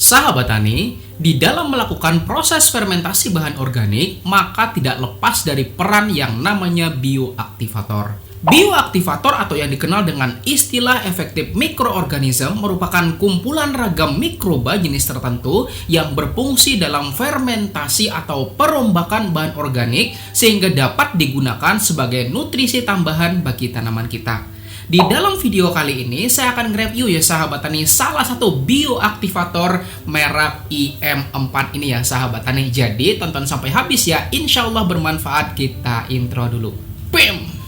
Sahabat tani, di dalam melakukan proses fermentasi bahan organik, maka tidak lepas dari peran yang namanya bioaktivator. Bioaktivator atau yang dikenal dengan istilah efektif mikroorganisme merupakan kumpulan ragam mikroba jenis tertentu yang berfungsi dalam fermentasi atau perombakan bahan organik sehingga dapat digunakan sebagai nutrisi tambahan bagi tanaman kita. Di dalam video kali ini saya akan nge-review ya sahabat tani salah satu bioaktivator merek IM4 ini ya sahabat tani. Jadi tonton sampai habis ya, insya Allah bermanfaat. Kita intro dulu. Bam!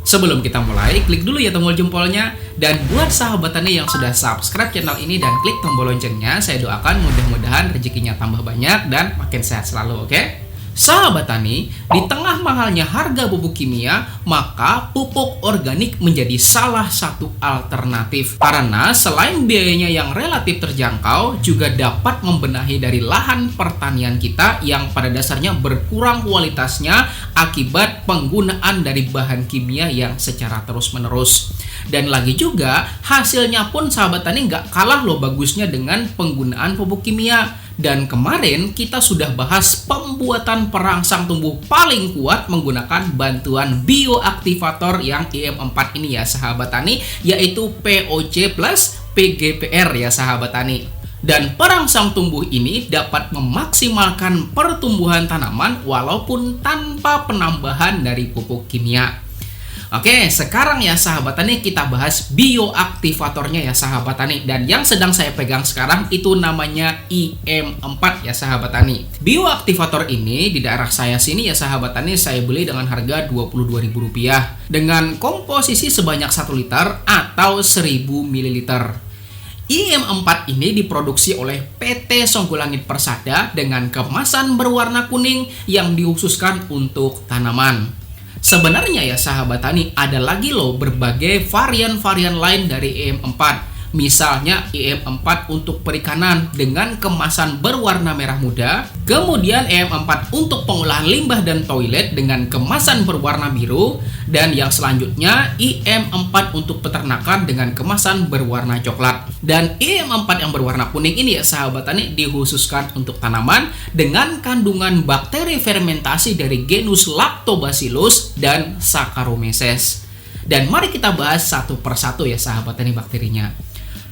Sebelum kita mulai, klik dulu ya tombol jempolnya. Dan buat sahabat tani yang sudah subscribe channel ini dan klik tombol loncengnya, saya doakan mudah-mudahan rezekinya tambah banyak dan makin sehat selalu, oke? Sahabat tani, di tengah mahalnya harga pupuk kimia, maka pupuk organik menjadi salah satu alternatif. Karena selain biayanya yang relatif terjangkau, juga dapat membenahi dari lahan pertanian kita yang pada dasarnya berkurang kualitasnya akibat penggunaan dari bahan kimia yang secara terus-menerus. Dan lagi juga, hasilnya pun sahabat tani nggak kalah loh bagusnya dengan penggunaan pupuk kimia. Dan kemarin kita sudah bahas pembuatan perangsang tumbuh paling kuat menggunakan bantuan bioaktivator yang IM4 ini ya sahabat tani, yaitu POC plus PGPR ya sahabat tani. Dan perangsang tumbuh ini dapat memaksimalkan pertumbuhan tanaman walaupun tanpa penambahan dari pupuk kimia. Oke, sekarang ya sahabat tani kita bahas bioaktivatornya ya sahabat tani. Dan yang sedang saya pegang sekarang itu namanya IM4 ya sahabat tani. Bioaktivator ini di daerah saya sini ya sahabat tani saya beli dengan harga Rp22.000 dengan komposisi sebanyak 1 liter atau 1000 ml. IM4 ini diproduksi oleh PT Songgolangit Persada dengan kemasan berwarna kuning yang dikhususkan untuk tanaman. Sebenarnya ya sahabat tani ada lagi loh berbagai varian-varian lain dari IM4. Misalnya IM4 untuk perikanan dengan kemasan berwarna merah muda. Kemudian IM4 untuk pengolahan limbah dan toilet dengan kemasan berwarna biru. Dan yang selanjutnya IM4 untuk peternakan dengan kemasan berwarna coklat. Dan IM4 yang berwarna kuning ini ya sahabat tani dikhususkan untuk tanaman dengan kandungan bakteri fermentasi dari genus Lactobacillus dan Saccharomyces. Dan mari kita bahas satu persatu ya sahabat tani bakterinya.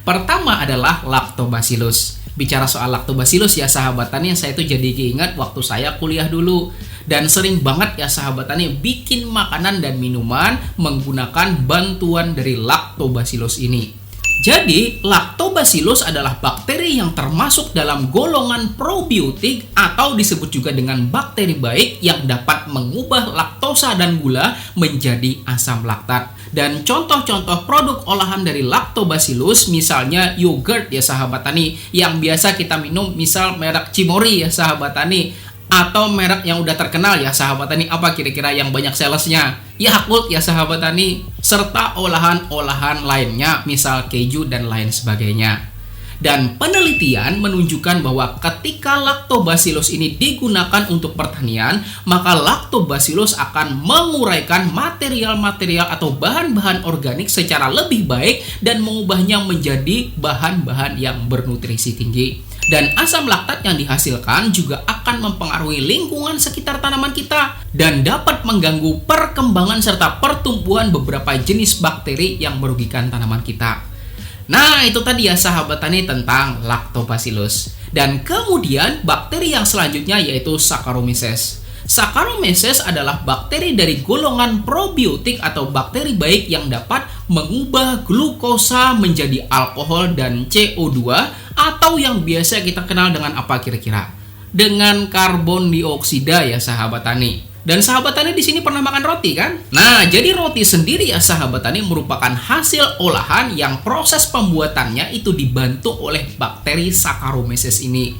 Pertama adalah Lactobacillus. Bicara soal Lactobacillus ya sahabat tani, saya tuh jadi keinget waktu saya kuliah dulu. Dan sering banget ya sahabat tani bikin makanan dan minuman menggunakan bantuan dari Lactobacillus ini. Jadi, Lactobacillus adalah bakteri yang termasuk dalam golongan probiotik atau disebut juga dengan bakteri baik yang dapat mengubah laktosa dan gula menjadi asam laktat. Dan contoh-contoh produk olahan dari Lactobacillus misalnya yogurt ya sahabat tani yang biasa kita minum, misal merek Cimory ya sahabat tani, atau merek yang udah terkenal ya sahabat tani, apa kira-kira yang banyak salesnya? Yakult ya sahabat tani, serta olahan-olahan lainnya misal keju dan lain sebagainya. Dan penelitian menunjukkan bahwa ketika Lactobacillus ini digunakan untuk pertanian, maka Lactobacillus akan menguraikan material-material atau bahan-bahan organik secara lebih baik dan mengubahnya menjadi bahan-bahan yang bernutrisi tinggi. Dan asam laktat yang dihasilkan juga akan mempengaruhi lingkungan sekitar tanaman kita dan dapat mengganggu perkembangan serta pertumbuhan beberapa jenis bakteri yang merugikan tanaman kita. Nah, itu tadi ya sahabat tani tentang Lactobacillus. Dan kemudian bakteri yang selanjutnya yaitu Saccharomyces. Saccharomyces adalah bakteri dari golongan probiotik atau bakteri baik yang dapat mengubah glukosa menjadi alkohol dan CO2 atau yang biasa kita kenal dengan apa kira-kira? Dengan karbon dioksida ya sahabat tani. Dan sahabat tani di sini pernah makan roti kan? Nah, jadi roti sendiri ya sahabat tani merupakan hasil olahan yang proses pembuatannya itu dibantu oleh bakteri Saccharomyces ini.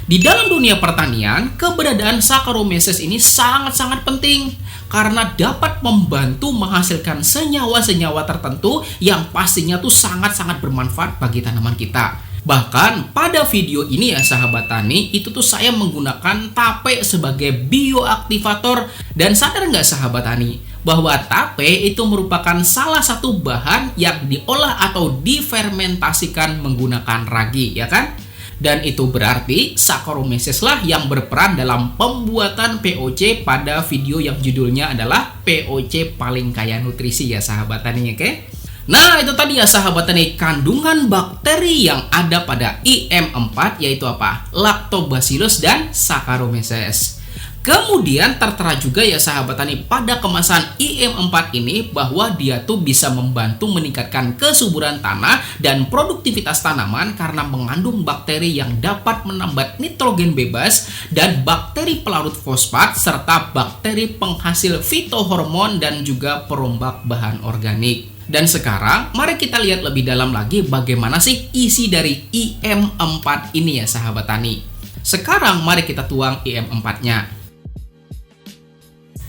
Di dalam dunia pertanian, keberadaan Saccharomyces ini sangat-sangat penting karena dapat membantu menghasilkan senyawa-senyawa tertentu yang pastinya tuh sangat-sangat bermanfaat bagi tanaman kita. Bahkan pada video ini ya sahabat tani, itu tuh saya menggunakan tape sebagai bioaktivator. Dan sadar nggak sahabat tani, bahwa tape itu merupakan salah satu bahan yang diolah atau difermentasikan menggunakan ragi, ya kan? Dan itu berarti Saccharomyces lah yang berperan dalam pembuatan POC pada video yang judulnya adalah POC paling kaya nutrisi ya sahabat tani, oke? Nah, itu tadi ya sahabat tani, kandungan bakteri yang ada pada IM4 yaitu apa? Lactobacillus dan Saccharomyces. Kemudian tertera juga ya sahabat tani pada kemasan IM4 ini bahwa dia tuh bisa membantu meningkatkan kesuburan tanah dan produktivitas tanaman karena mengandung bakteri yang dapat menambah nitrogen bebas dan bakteri pelarut fosfat serta bakteri penghasil fitohormon dan juga perombak bahan organik. Dan sekarang mari kita lihat lebih dalam lagi bagaimana sih isi dari IM4 ini ya sahabat tani. Sekarang mari kita tuang IM4-nya.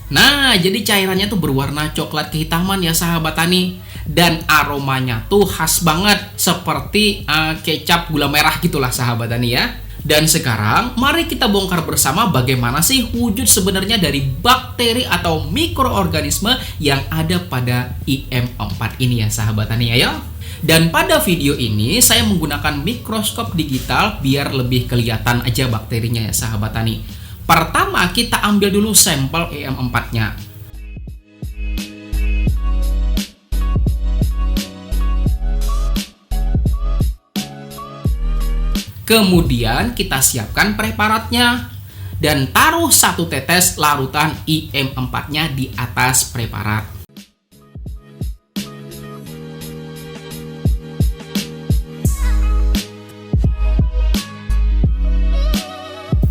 Nah, jadi cairannya tuh berwarna coklat kehitaman ya sahabat tani. Dan aromanya tuh khas banget seperti kecap gula merah gitulah sahabat tani ya. Dan sekarang mari kita bongkar bersama bagaimana sih wujud sebenarnya dari bakteri atau mikroorganisme yang ada pada IM4 ini ya sahabat tani ya. Dan pada video ini saya menggunakan mikroskop digital biar lebih kelihatan aja bakterinya ya sahabat tani. Pertama kita ambil dulu sampel IM4-nya. Kemudian kita siapkan preparatnya dan taruh 1 tetes larutan IM4-nya di atas preparat.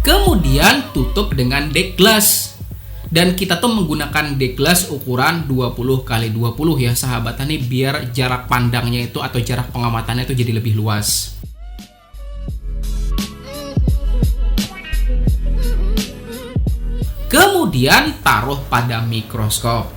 Kemudian tutup dengan deck glass. Dan kita tuh menggunakan deck glass ukuran 20x20 ya sahabat tani biar jarak pandangnya itu atau jarak pengamatannya itu jadi lebih luas. Kemudian taruh pada mikroskop.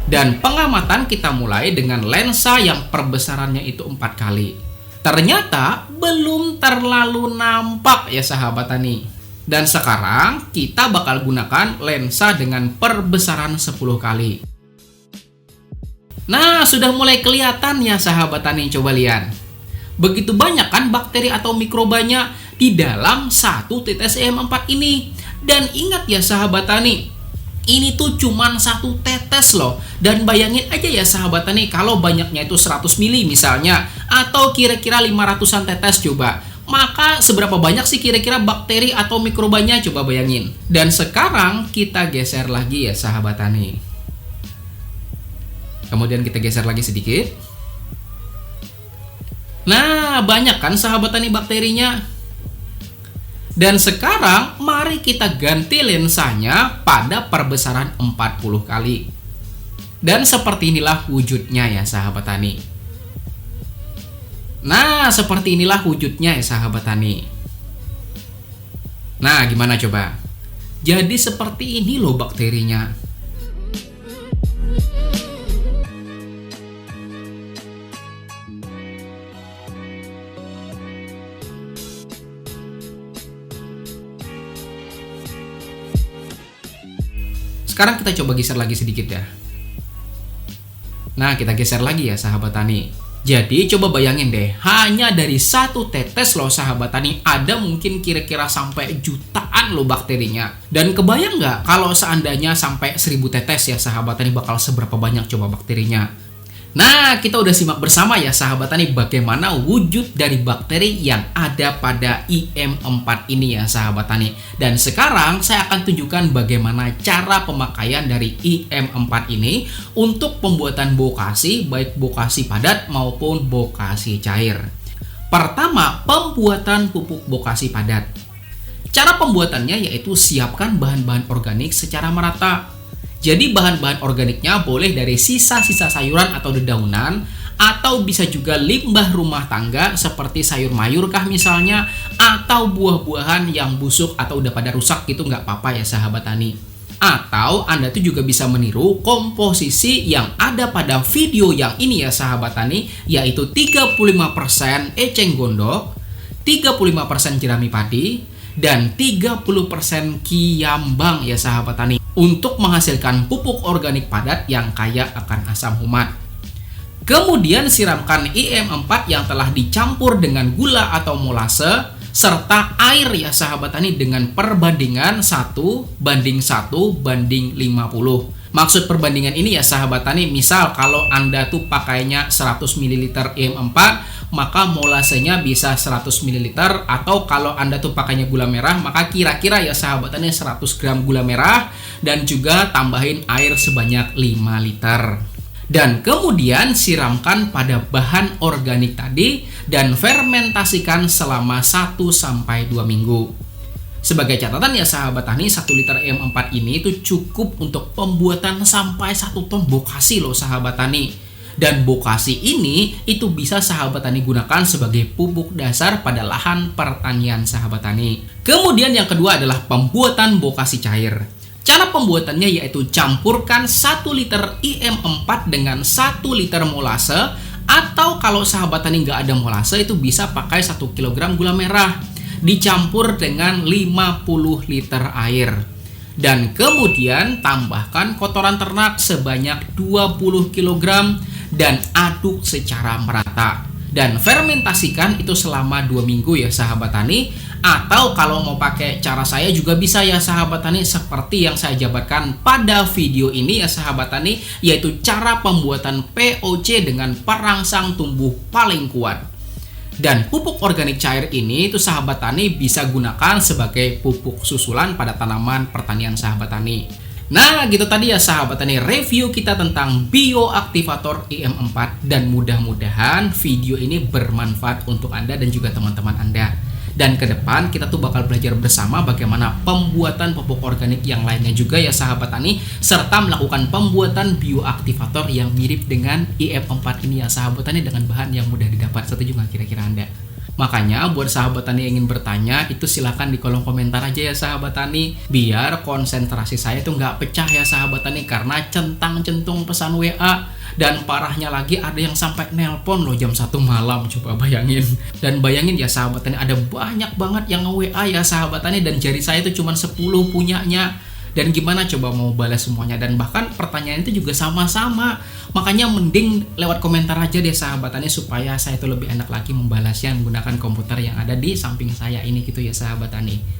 Dan pengamatan kita mulai dengan lensa yang perbesarannya itu 4 kali. Ternyata belum terlalu nampak ya sahabat tani. Dan sekarang kita bakal gunakan lensa dengan perbesaran 10 kali. Nah, sudah mulai kelihatan ya sahabat tani, coba lihat. Begitu banyak kan bakteri atau mikrobanya di dalam 1 tetes IM4 ini. Dan ingat ya sahabat tani, ini tuh cuman 1 tetes loh. Dan bayangin aja ya sahabat tani, kalau banyaknya itu 100 mili misalnya, atau kira-kira 500-an tetes coba. Maka seberapa banyak sih kira-kira bakteri atau mikrobanya, coba bayangin. Dan sekarang kita geser lagi ya sahabat tani. Kemudian kita geser lagi sedikit. Nah, banyak kan sahabat tani bakterinya. Dan sekarang mari kita ganti lensanya pada perbesaran 40 kali. Dan seperti inilah wujudnya ya sahabat tani. Nah, seperti inilah wujudnya ya sahabat tani. Nah, gimana coba? Jadi seperti ini loh bakterinya. Sekarang kita coba geser lagi sedikit ya. Nah, kita geser lagi ya sahabat tani. Jadi coba bayangin deh, hanya dari 1 tetes loh sahabat tani, ada mungkin kira-kira sampai jutaan loh bakterinya. Dan kebayang nggak kalau seandainya sampai 1000 tetes ya sahabat tani, bakal seberapa banyak coba bakterinya. Nah, kita udah simak bersama ya sahabat tani bagaimana wujud dari bakteri yang ada pada IM4 ini ya sahabat tani. Dan sekarang saya akan tunjukkan bagaimana cara pemakaian dari IM4 ini untuk pembuatan bokasi, baik bokasi padat maupun bokasi cair. Pertama, pembuatan pupuk bokasi padat. Cara pembuatannya yaitu siapkan bahan-bahan organik secara merata. Jadi bahan-bahan organiknya boleh dari sisa-sisa sayuran atau dedaunan, atau bisa juga limbah rumah tangga seperti sayur mayur kah misalnya, atau buah-buahan yang busuk atau udah pada rusak gitu nggak apa-apa ya sahabat tani. Atau Anda tuh juga bisa meniru komposisi yang ada pada video yang ini ya sahabat tani, yaitu 35% eceng gondok, 35% jerami padi, dan 30% kiambang ya sahabat tani, untuk menghasilkan pupuk organik padat yang kaya akan asam humat. Kemudian siramkan IM4 yang telah dicampur dengan gula atau molase serta air ya sahabat tani dengan perbandingan 1:1:50. Maksud perbandingan ini ya sahabat tani, misal kalau Anda tuh pakainya 100 ml IM4, maka molasenya bisa 100 ml, atau kalau Anda tuh pakainya gula merah, maka kira-kira ya sahabat tani 100 gram gula merah dan juga tambahin air sebanyak 5 liter. Dan kemudian siramkan pada bahan organik tadi dan fermentasikan selama 1-2 minggu. Sebagai catatan ya sahabat tani, 1 liter IM4 ini itu cukup untuk pembuatan sampai 1 ton bokasi loh sahabat tani. Dan bokasi ini itu bisa sahabat tani gunakan sebagai pupuk dasar pada lahan pertanian sahabat tani. Kemudian yang kedua adalah pembuatan bokasi cair. Cara pembuatannya yaitu campurkan 1 liter IM4 dengan 1 liter molase, atau kalau sahabat tani nggak ada molase itu bisa pakai 1 kg gula merah dicampur dengan 50 liter air. Dan kemudian tambahkan kotoran ternak sebanyak 20 kg dan aduk secara merata. Dan fermentasikan itu selama 2 minggu ya sahabat tani. Atau kalau mau pakai cara saya juga bisa ya sahabat tani, seperti yang saya jabarkan pada video ini ya sahabat tani, yaitu cara pembuatan POC dengan perangsang tumbuh paling kuat. Dan pupuk organik cair ini itu sahabat tani bisa gunakan sebagai pupuk susulan pada tanaman pertanian sahabat tani. Nah gitu tadi ya sahabat tani, review kita tentang bioaktivator IM4, dan mudah-mudahan video ini bermanfaat untuk Anda dan juga teman-teman Anda. Dan ke depan kita tuh bakal belajar bersama bagaimana pembuatan pupuk organik yang lainnya juga ya sahabat tani, serta melakukan pembuatan bioaktivator yang mirip dengan IM4 ini ya sahabat tani, dengan bahan yang mudah didapat. Setuju nggak kira-kira Anda? Makanya buat sahabat tani yang ingin bertanya, itu silahkan di kolom komentar aja ya sahabat tani, biar konsentrasi saya tuh nggak pecah ya sahabat tani, karena centang-centung pesan WA. Dan parahnya lagi ada yang sampai nelpon loh jam 1 malam, coba bayangin. Dan bayangin ya sahabat tani, ada banyak banget yang WA ya sahabat tani, dan jari saya itu cuma 10 punyanya. Dan gimana coba mau balas semuanya, dan bahkan pertanyaan itu juga sama-sama. Makanya mending lewat komentar aja deh sahabat tani, supaya saya itu lebih enak lagi membalasnya menggunakan komputer yang ada di samping saya ini gitu ya sahabat tani.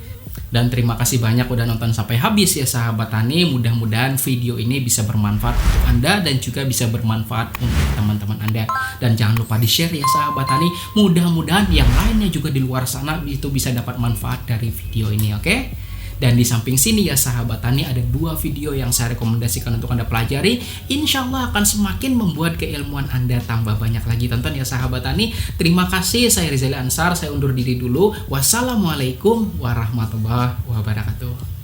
Dan terima kasih banyak udah nonton sampai habis ya sahabat tani. Mudah-mudahan video ini bisa bermanfaat untuk Anda dan juga bisa bermanfaat untuk teman-teman Anda. Dan jangan lupa di-share ya sahabat tani. Mudah-mudahan yang lainnya juga di luar sana itu bisa dapat manfaat dari video ini, oke? Dan di samping sini ya sahabat tani, ada 2 video yang saya rekomendasikan untuk Anda pelajari. Insya Allah akan semakin membuat keilmuan Anda tambah banyak lagi. Tonton ya sahabat tani. Terima kasih, saya Rizali Ansar, saya undur diri dulu. Wassalamualaikum warahmatullahi wabarakatuh.